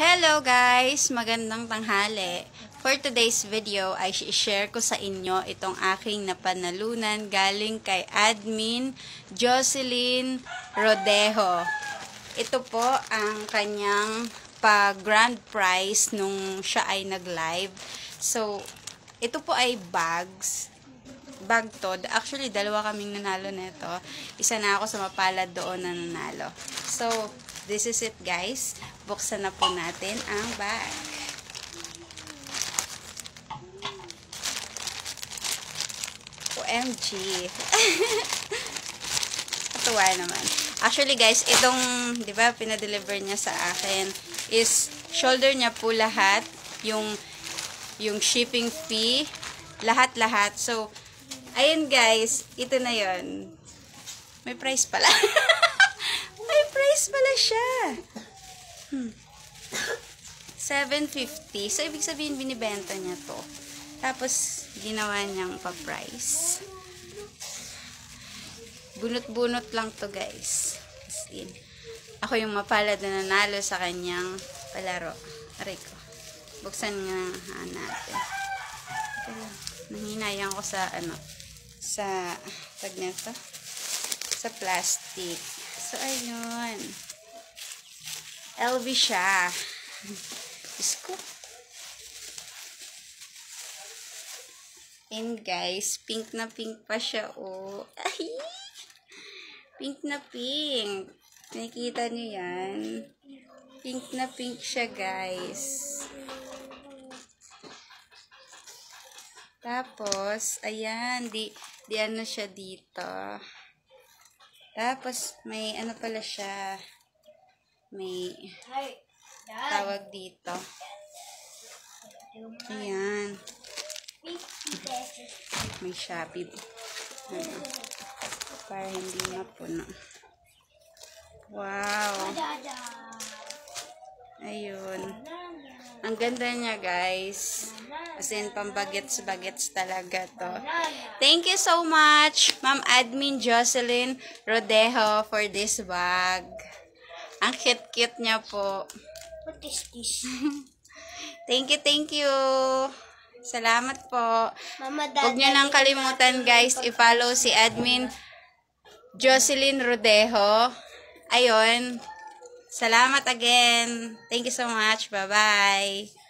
Hello guys! Magandang tanghali. For today's video ay i-share ko sa inyo itong aking napanalunan galing kay Admin Jocelyn Rodejo. Ito po ang kanyang pa-grand prize nung siya ay nag-live. So, ito po ay bag to. Actually, dalawa kaming nanalo nito. Isa na ako sa mapalad doon na nanalo. So, this is it guys. Buksan na po natin ang bag. OMG. Katuwa naman. Actually guys, itong, di ba, pinadeliver niya sa akin is shoulder niya po lahat. Yung shipping fee. Lahat-lahat. So, ayun guys, ito na yon. May price pala. May price pala siya. 750. So, ibig sabihin, binibenta niya to. Tapos, ginawa niyang pa-price. Bunot-bunot lang to, guys. As in, ako yung mapalad na nanalo sa kanyang palaro. Aray ko. Buksan nga natin. Nahinayang ko sa, tag nito, sa plastic. So, ayun. LV siya. Isko. And guys, pink na pink pa siya, oh. Ay! Pink na pink. Nakikita niyo yan? Pink na pink siya, guys. Tapos, ayan, di ano siya dito. Tapos, may ano pala siya. May tawag dito. Ayan. May Shopee. Para hindi mapuno. Wow. Ayun. Ang ganda niya, guys. As in, pambagets-bagets talaga to. Thank you so much, Ma'am Admin Jocelyn Rodejo, for this bag. Ang cute-cute niya po. What is this? Thank you. Salamat po. Mama, Huwag niyo nang kalimutan, guys, i-follow si Admin Jocelyn Rodejo. Ayun. Salamat again. Thank you so much. Bye-bye.